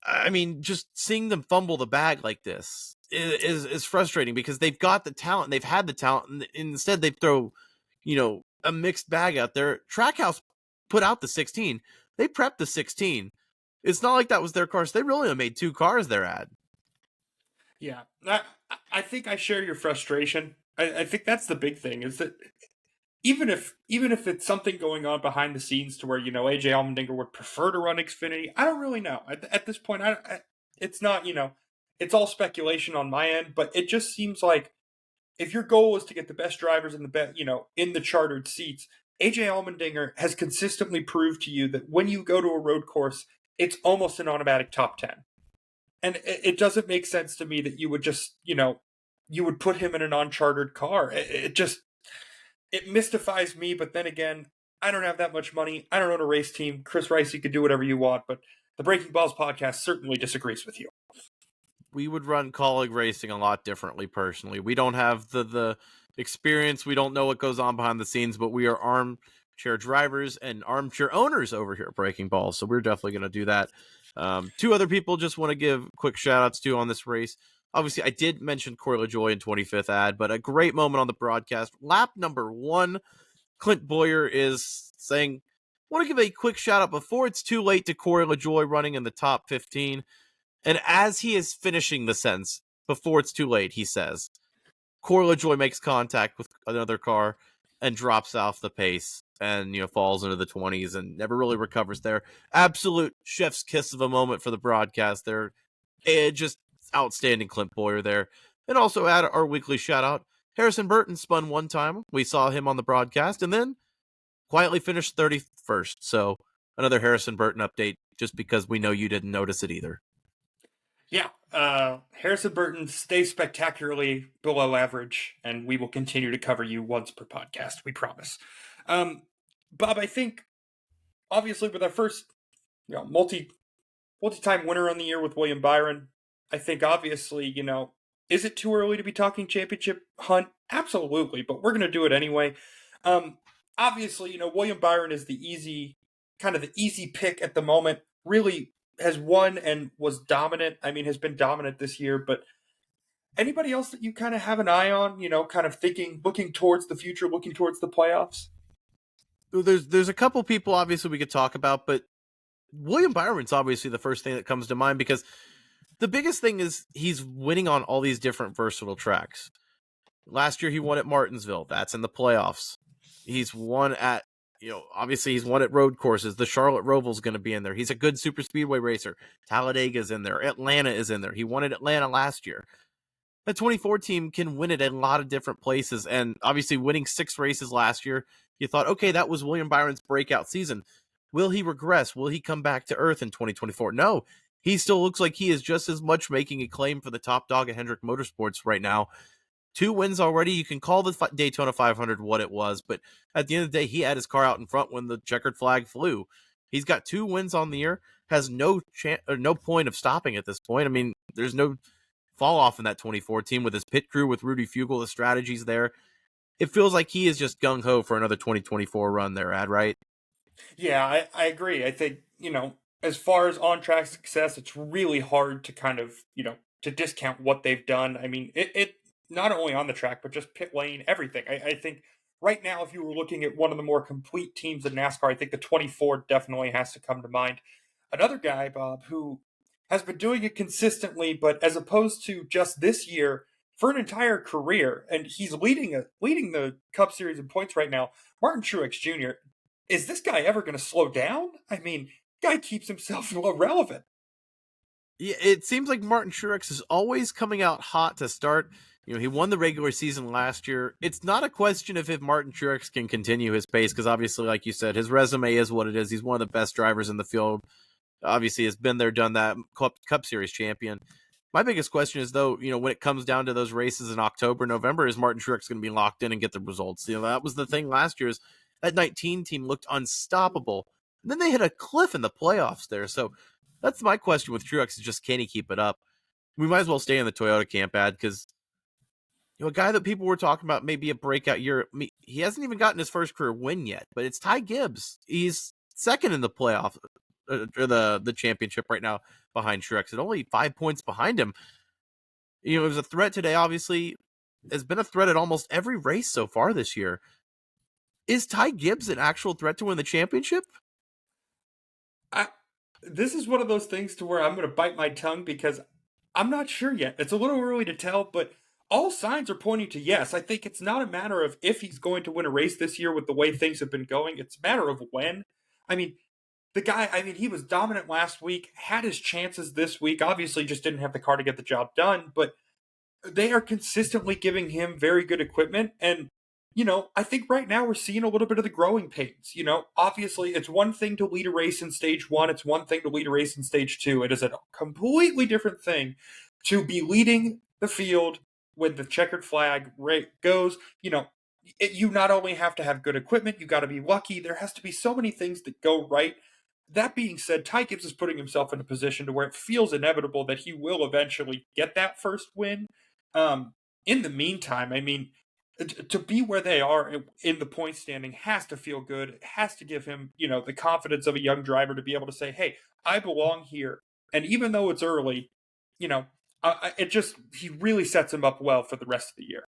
I mean, just seeing them fumble the bag like this is frustrating because they've got the talent, they've had the talent, and instead they throw a mixed bag out there. Trackhouse put out the 16, they prepped the 16. It's not like that was their cars. They really only made 2 cars there, Ad. Yeah, I think I share your frustration. I think that's the big thing, is that even if it's something going on behind the scenes to where AJ Allmendinger would prefer to run Xfinity, I don't really know. At this point, it's not it's all speculation on my end. But it just seems like if your goal is to get the best drivers in in the chartered seats, AJ Allmendinger has consistently proved to you that when you go to a road course, it's almost an automatic top 10. And it doesn't make sense to me that you would just, you would put him in a non-chartered car. It mystifies me, but then again, I don't have that much money. I don't own a race team. Chris Rice, you can do whatever you want, but the Breaking Balls podcast certainly disagrees with you. We would run Colleague Racing a lot differently, personally. We don't have the experience. We don't know what goes on behind the scenes, but we are armchair drivers and armchair owners over here at Breaking Balls, so we're definitely going to do that. 2 other people just want to give quick shout-outs to on this race. Obviously, I did mention Corey LaJoie in 25th Ad, but a great moment on the broadcast. Lap number 1, Clint Boyer is saying, want to give a quick shout-out before it's too late to Corey LaJoie running in the top 15. And as he is finishing the sentence, before it's too late, he says, Corey LaJoie makes contact with another car and drops off the pace and falls into the 20s and never really recovers there. Absolute chef's kiss of a moment for the broadcast there. Just outstanding Clint Boyer there. And also add our weekly shout out. Harrison Burton spun one time. We saw him on the broadcast and then quietly finished 31st. So another Harrison Burton update just because we know you didn't notice it either. Yeah, Harrison Burton stays spectacularly below average, and we will continue to cover you once per podcast, we promise. Bob, I think, obviously, with our first multi-time winner on the year with William Byron, I think, obviously, is it too early to be talking championship hunt? Absolutely, but we're going to do it anyway. Obviously, William Byron is the easy pick at the moment. Really has won and was dominant. I mean, has been dominant this year, but Anybody else that you kind of have an eye on, kind of looking towards the future, looking towards the playoffs? There's a couple people obviously we could talk about, but William Byron's obviously the first thing that comes to mind because the biggest thing is he's winning on all these different versatile tracks. Last year he won at Martinsville. That's in the playoffs. He's won at, obviously he's won at road courses. The Charlotte Roval's going to be in there. He's a good super speedway racer. Talladega's in there. Atlanta is in there. He won at Atlanta last year. The 24 team can win it at a lot of different places. And obviously winning 6 races last year, you thought, okay, that was William Byron's breakout season. Will he regress? Will he come back to earth in 2024? No, he still looks like he is just as much making a claim for the top dog at Hendrick Motorsports right now. 2 wins already. You can call the Daytona 500 what it was, but at the end of the day, he had his car out in front when the checkered flag flew. He's got 2 wins on the year, has no point of stopping at this point. I mean, there's no fall off in that 24 team with his pit crew, with Rudy Fugle, the strategies there. It feels like he is just gung-ho for another 2024 run there, Ad, right? Yeah, I agree. I think, as far as on-track success, it's really hard to kind of, to discount what they've done. I mean, it not only on the track, but just pit lane, everything. I think right now, if you were looking at one of the more complete teams in NASCAR, I think the 24 definitely has to come to mind. Another guy, Bob, who has been doing it consistently, but as opposed to just this year, for an entire career, and he's leading the Cup Series in points right now, Martin Truex Jr. Is this guy ever going to slow down? I mean, guy keeps himself relevant. Yeah, it seems like Martin Truex is always coming out hot to start. He won the regular season last year. It's not a question of if Martin Truex can continue his pace, because obviously, like you said, his resume is what it is. He's one of the best drivers in the field. Obviously, has been there, done that, Cup Series champion. My biggest question is, though, when it comes down to those races in October, November, is Martin Truex going to be locked in and get the results? That was the thing last year, is that 19 team looked unstoppable. And then they hit a cliff in the playoffs there. So that's my question with Truex, is just, can he keep it up? We might as well stay in the Toyota camp, Ad, because a guy that people were talking about maybe a breakout year, he hasn't even gotten his first career win yet, but it's Ty Gibbs. He's second in the playoff, or the championship right now behind Truex, at only 5 points behind him. It was a threat today, obviously. Has been a threat at almost every race so far this year. Is Ty Gibbs an actual threat to win the championship? This is one of those things to where I'm going to bite my tongue because I'm not sure yet. It's a little early to tell, but all signs are pointing to yes. I think it's not a matter of if he's going to win a race this year with the way things have been going. It's a matter of when. I mean, he was dominant last week, had his chances this week, obviously just didn't have the car to get the job done, but they are consistently giving him very good equipment. And, I think right now we're seeing a little bit of the growing pains. Obviously it's one thing to lead a race in stage 1. It's one thing to lead a race in stage 2. It is a completely different thing to be leading the field when the checkered flag goes. You not only have to have good equipment, you got to be lucky. There has to be so many things that go right. That being said, Ty Gibbs is putting himself in a position to where it feels inevitable that he will eventually get that first win. In the meantime, I mean, to be where they are in the point standing has to feel good. It has to give him, the confidence of a young driver to be able to say, hey, I belong here. And even though it's early, he really sets him up well for the rest of the year.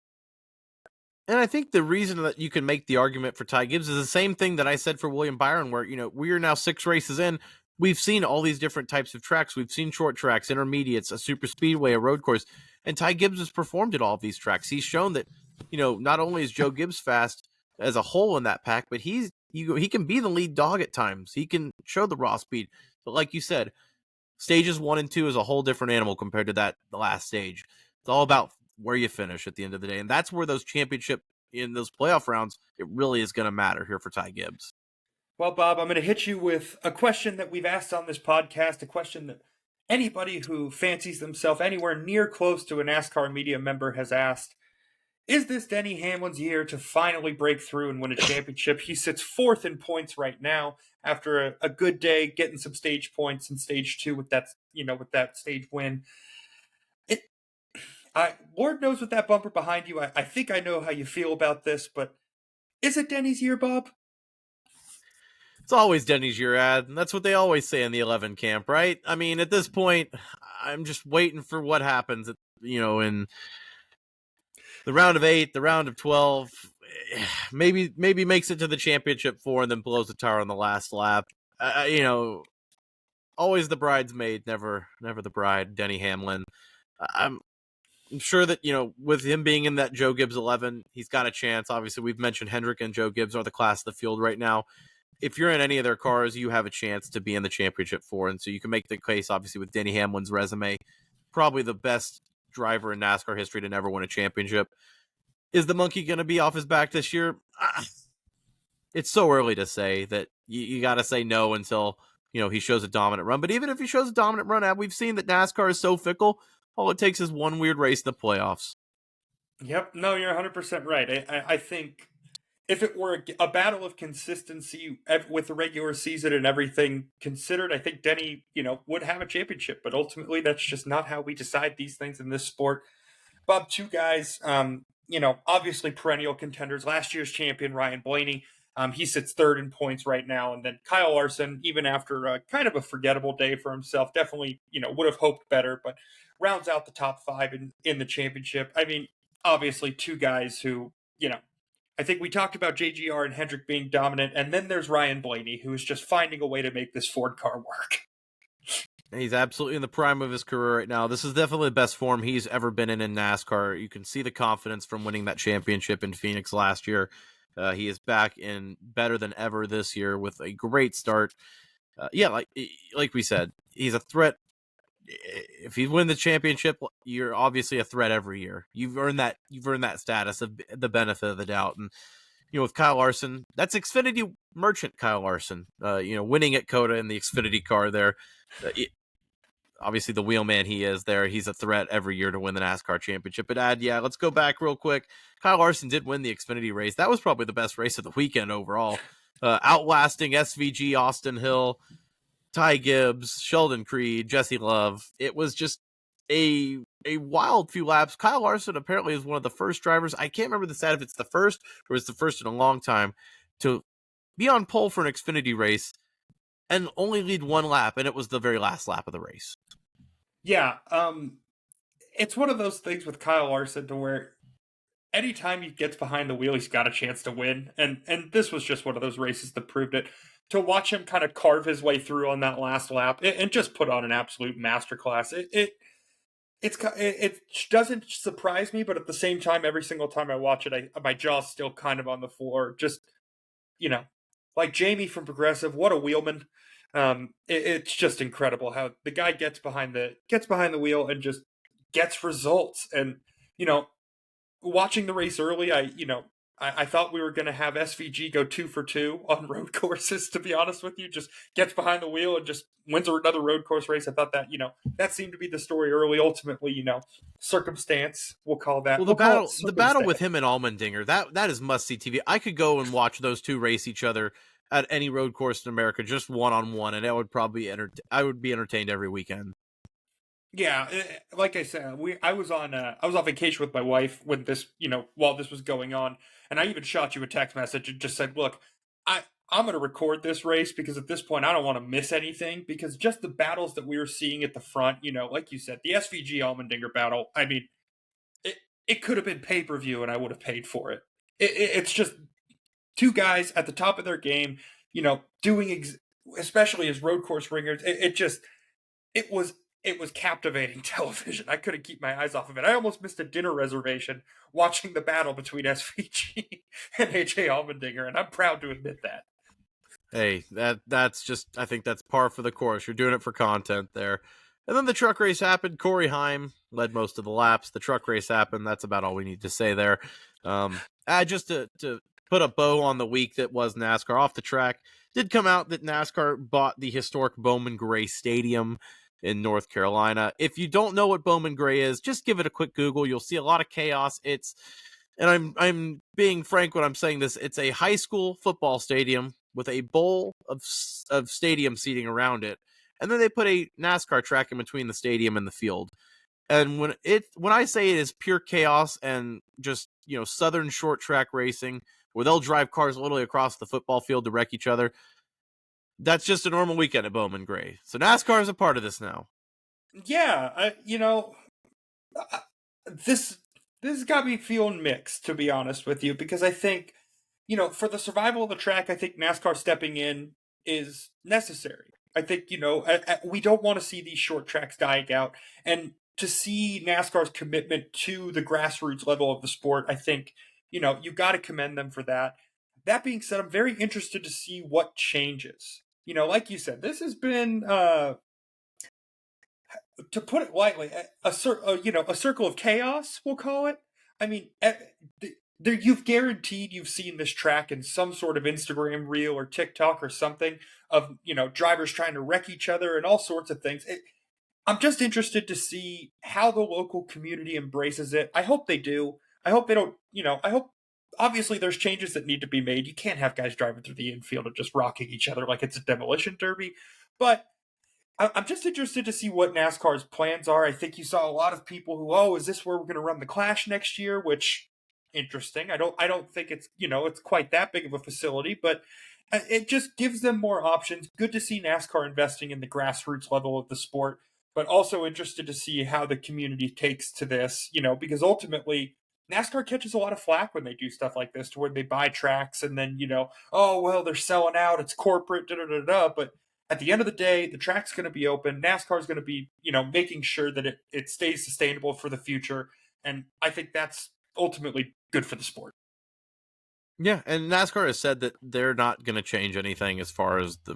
And I think the reason that you can make the argument for Ty Gibbs is the same thing that I said for William Byron, where, we are now 6 races in. We've seen all these different types of tracks. We've seen short tracks, intermediates, a super speedway, a road course. And Ty Gibbs has performed at all of these tracks. He's shown that, not only is Joe Gibbs fast as a whole in that pack, but he can be the lead dog at times. He can show the raw speed. But like you said, stages 1 and 2 is a whole different animal compared to the last stage. It's all about where you finish at the end of the day. And that's where those championship in those playoff rounds, it really is going to matter here for Ty Gibbs. Well, Bob, I'm going to hit you with a question that we've asked on this podcast, a question that anybody who fancies themselves anywhere near close to a NASCAR media member has asked. Is this Denny Hamlin's year to finally break through and win a championship? He sits 4th in points right now after a good day, getting some stage points in stage 2 with that stage win. Lord knows with that bumper behind you, I think I know how you feel about this, but is it Denny's year, Bob? It's always Denny's year, Ad, and that's what they always say in the 11 camp, right? I mean, at this point, I'm just waiting for what happens in the round of 8, the round of 12, maybe makes it to the championship 4 and then blows the tire on the last lap. Always the bridesmaid, never the bride. Denny Hamlin. I'm sure that with him being in that Joe Gibbs 11, he's got a chance. Obviously, we've mentioned Hendrick and Joe Gibbs are the class of the field right now. If you're in any of their cars, you have a chance to be in the championship 4, and so you can make the case, obviously, with Denny Hamlin's resume, probably the best driver in NASCAR history to never win a championship. Is the monkey going to be off his back this year? It's so early to say that. You got to say no until he shows a dominant run. But even if he shows a dominant run, we've seen that NASCAR is so fickle. All it takes is one weird race in the playoffs. Yep. No, you're 100% right. I think if it were a battle of consistency with the regular season and everything considered, I think Denny, would have a championship. But ultimately, that's just not how we decide these things in this sport. Bob, two guys, obviously perennial contenders. Last year's champion, Ryan Blaney. He sits third in points right now. And then Kyle Larson, even after kind of a forgettable day for himself, definitely, would have hoped better, but rounds out the top 5 in the championship. I mean, obviously two guys who, I think we talked about JGR and Hendrick being dominant, and then there's Ryan Blaney, who is just finding a way to make this Ford car work. He's absolutely in the prime of his career right now. This is definitely the best form he's ever been in NASCAR. You can see the confidence from winning that championship in Phoenix last year. He is back in better than ever this year with a great start. Like we said, he's a threat. If you win the championship, you're obviously a threat every year. You've earned that status of the benefit of the doubt. And with Kyle Larson, that's Xfinity merchant Kyle Larson. Winning at COTA in the Xfinity car there. Obviously, the wheelman he is there. He's a threat every year to win the NASCAR championship. But let's go back real quick. Kyle Larson did win the Xfinity race. That was probably the best race of the weekend overall. Outlasting SVG, Austin Hill, Ty Gibbs, Sheldon Creed, Jesse Love. It was just a wild few laps. Kyle Larson apparently is one of the first drivers. I can't remember the stat if it's the first or it's the first in a long time to be on pole for an Xfinity race and only lead one lap, and it was the very last lap of the race. Yeah, it's one of those things with Kyle Larson to where anytime he gets behind the wheel, he's got a chance to win, and this was just one of those races that proved it. To watch him kind of carve his way through on that last lap and just put on an absolute masterclass, it doesn't surprise me, but at the same time, every single time I watch it, my jaw's still kind of on the floor. Just like Jamie from Progressive, what a wheelman! It's just incredible how the guy gets behind the wheel and just gets results. And watching the race early, I thought we were going to have SVG go 2 for 2 on road courses. To be honest with you, just gets behind the wheel and just wins another road course race. I thought that that seemed to be the story early. Ultimately, circumstance, we'll call that. Well, the battle with him and Allmendinger, that is must see TV. I could go and watch those two race each other at any road course in America, just one-on-one, and it would probably I would be entertained every weekend. Yeah, like I said, I was on vacation with my wife when this, while this was going on, and I even shot you a text message and just said, "Look, I'm going to record this race because at this point I don't want to miss anything because just the battles that we were seeing at the front, like you said, the SVG Allmendinger battle. I mean, it could have been pay-per-view and I would have paid for it. It's just two guys at the top of their game, doing especially as road course ringers. It was captivating television. I couldn't keep my eyes off of it. I almost missed a dinner reservation watching the battle between SVG and AJ Allmendinger, and I'm proud to admit that. Hey, that's just, I think that's par for the course. You're doing it for content there. And then the truck race happened. Corey Heim led most of the laps. The truck race happened. That's about all we need to say there. Just to put a bow on the week that was NASCAR off the track, did come out that NASCAR bought the historic Bowman Gray Stadium in North Carolina. If you don't know what Bowman Gray is, just give it a quick Google. You'll see a lot of chaos. And I'm being frank when I'm saying this, it's a high school football stadium with a bowl of stadium seating around it. And then they put a NASCAR track in between the stadium and the field. And when I say it is pure chaos and just, southern short track racing where they'll drive cars literally across the football field to wreck each other, that's just a normal weekend at Bowman Gray. So NASCAR is a part of this now. Yeah, this this has got me feeling mixed, to be honest with you, because I think, for the survival of the track, I think NASCAR stepping in is necessary. I think, we don't want to see these short tracks dying out. And to see NASCAR's commitment to the grassroots level of the sport, I think, you got to commend them for that. That being said, I'm very interested to see what changes. Like you said, this has been, to put it lightly, a circle of chaos, we'll call it. I mean, you've guaranteed you've seen this track in some sort of Instagram reel or TikTok or something of drivers trying to wreck each other and all sorts of things. I'm just interested to see how the local community embraces it. I hope they do. I hope they don't. I hope. Obviously, there's changes that need to be made. You can't have guys driving through the infield and just rocking each other like it's a demolition derby. But I'm just interested to see what NASCAR's plans are. I think you saw a lot of people who, is this where we're going to run the Clash next year? Which, interesting. I don't think it's quite that big of a facility, but it just gives them more options. Good to see NASCAR investing in the grassroots level of the sport, but also interested to see how the community takes to this. Because ultimately, NASCAR catches a lot of flack when they do stuff like this, to where they buy tracks and then oh well, they're selling out. It's corporate, da da da da. But at the end of the day, the track's going to be open. NASCAR is going to be, making sure that it stays sustainable for the future. And I think that's ultimately good for the sport. Yeah, and NASCAR has said that they're not going to change anything as far as the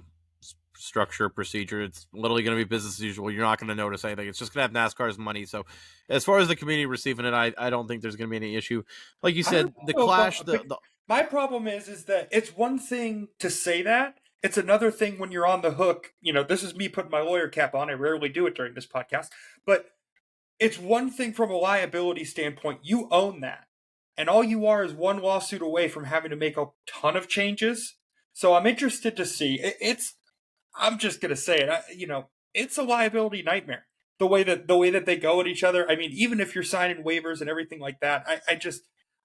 structure, procedure. It's literally going to be business as usual. You're not going to notice anything. It's just going to have NASCAR's money. So as far as the community receiving it, I don't think there's going to be any issue. Like you I don't said, the know, Clash, but my problem is that it's one thing to say that. It's another thing when you're on the hook. This is me putting my lawyer cap on. I rarely do it during this podcast, but it's one thing from a liability standpoint. You own that. And all you are is one lawsuit away from having to make a ton of changes. So I'm interested to see. I'm just gonna say it. It's a liability nightmare. The way that they go at each other. I mean, even if you're signing waivers and everything like that,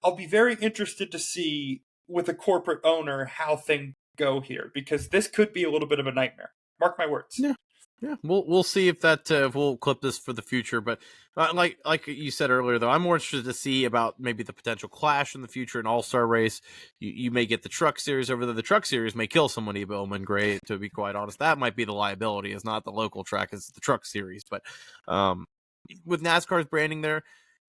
I'll be very interested to see with a corporate owner how things go here, because this could be a little bit of a nightmare. Mark my words. yeah, yeah, we'll see if that if we'll clip this for the future. But like you said earlier, though, I'm more interested to see about maybe the potential clash in the future, an all-star race. You may get the Truck Series over there. The Truck Series may kill somebody, Bowman Gray. To be quite honest, that might be the liability. Is not the local track, it's the Truck Series. But with NASCAR's branding there,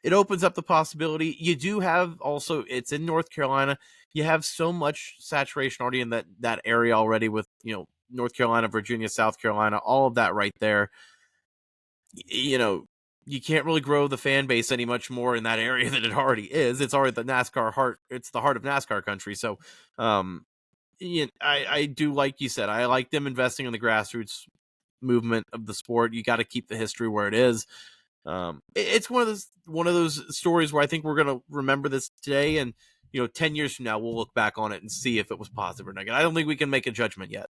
it opens up the possibility. You do have also, it's in North Carolina. You have so much saturation already in that area already with North Carolina, Virginia, South Carolina, all of that right there. You can't really grow the fan base any much more in that area than it already is. It's already the NASCAR heart. It's the heart of NASCAR country. So, I do, like you said, I like them investing in the grassroots movement of the sport. You got to keep the history where it is. It's one of those stories where I think we're gonna remember this today, and 10 years from now we'll look back on it and see if it was positive or negative. I don't think we can make a judgment yet.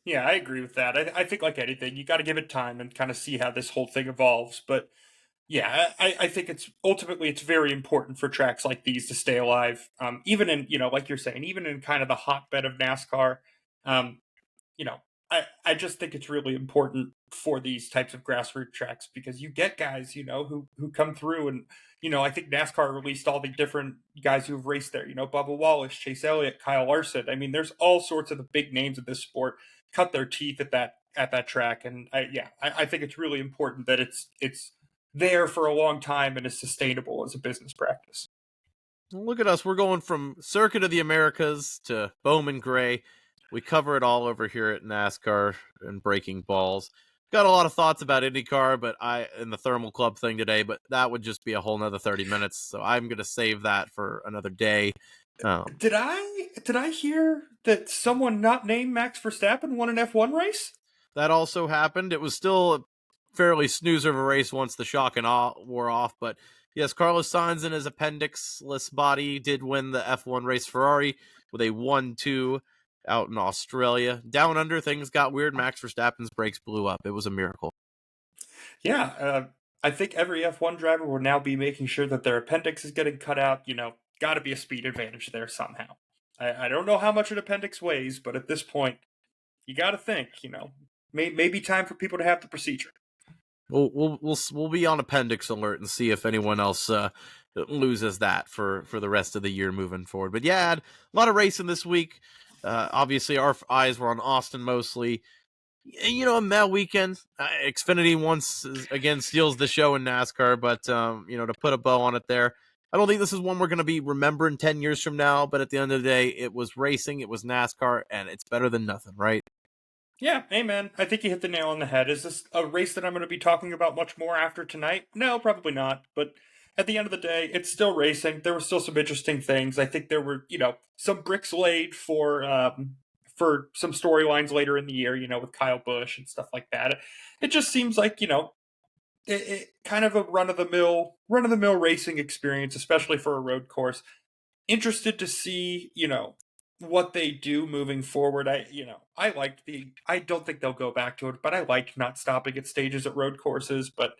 Yeah, I agree with that. I think, like anything, you got to give it time and kind of see how this whole thing evolves. But yeah, I think it's very important for tracks like these to stay alive. Even in, like you're saying, even in kind of the hotbed of NASCAR. Um, you know, I just think it's really important for these types of grassroots tracks, because you get guys, who come through, and, I think NASCAR released all the different guys who've raced there, Bubba Wallace, Chase Elliott, Kyle Larson. I mean, there's all sorts of the big names of this sport cut their teeth at that track. And I think it's really important that it's there for a long time and is sustainable as a business practice. Look at us. We're going from Circuit of the Americas to Bowman Gray. We cover it all over here at NASCAR and Breaking Balls. Got a lot of thoughts about IndyCar, and the Thermal Club thing today, but that would just be a whole nother 30 minutes. So I'm going to save that for another day. Did I hear that someone not named Max Verstappen won an F1 race? That also happened. It was still a fairly snoozer of a race once the shock and awe wore off, but yes, Carlos Sainz in his appendixless body did win the F1 race. Ferrari with a 1-2 out in Australia. Down under, things got weird. Max Verstappen's brakes blew up. It was a miracle. Yeah, I think every F1 driver will now be making sure that their appendix is getting cut out. Got to be a speed advantage there somehow. I don't know how much an appendix weighs, but at this point, you got to think, maybe time for people to have the procedure. We'll be on appendix alert and see if anyone else loses that for the rest of the year moving forward. But yeah, a lot of racing this week. Obviously, our eyes were on Austin mostly. A Mad weekend. Xfinity once again steals the show in NASCAR, but to put a bow on it there. I don't think this is one we're going to be remembering 10 years from now, but at the end of the day, it was racing, it was NASCAR, and it's better than nothing, right? Yeah, amen. I think you hit the nail on the head. Is this a race that I'm going to be talking about much more after tonight? No, probably not. But at the end of the day, it's still racing. There were still some interesting things. I think there were, some bricks laid for some storylines later in the year, with Kyle Busch and stuff like that. It just seems like, it kind of a run of the mill racing experience, especially for a road course. Interested to see, what they do moving forward. I don't think they'll go back to it, but I liked not stopping at stages at road courses. But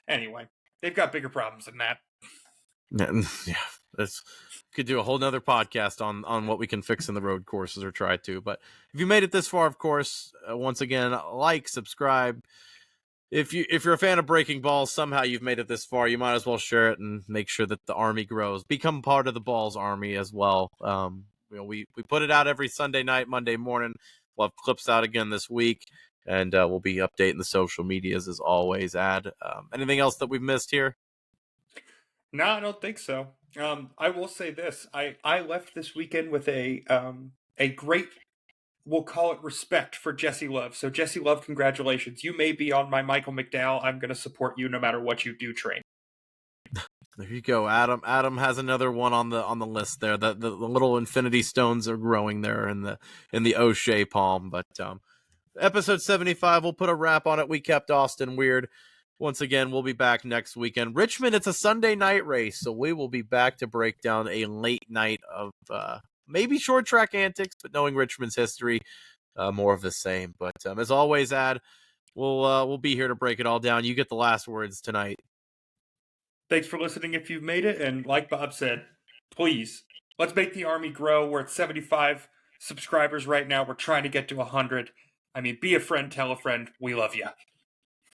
anyway, they've got bigger problems than that. Yeah, that's could do a whole nother podcast on what we can fix in the road courses or try to. But if you made it this far, of course, once again, like, subscribe. If you're a fan of Breaking Balls, somehow you've made it this far, you might as well share it and make sure that the army grows. Become part of the Balls army as well. We put it out every Sunday night, Monday morning. We'll have clips out again this week, and we'll be updating the social medias as always. Anything else that we've missed here? No, I don't think so. I will say this: I left this weekend with a great, we'll call it, respect for Jesse Love. So Jesse Love, congratulations! You may be on my Michael McDowell. I'm going to support you no matter what you do, train. There you go, Adam. Adam has another one on the list there. The little infinity stones are growing there in the O'Shea palm. But episode 75, we'll put a wrap on it. We kept Austin weird. Once again, we'll be back next weekend. Richmond, it's a Sunday night race, so we will be back to break down a late night of maybe short track antics, but knowing Richmond's history, more of the same. But as always, we'll be here to break it all down. You get the last words tonight. Thanks for listening if you've made it, and like Bob said, please, let's make the army grow. We're at 75 subscribers right now. We're trying to get to 100. I mean, be a friend, tell a friend. We love you.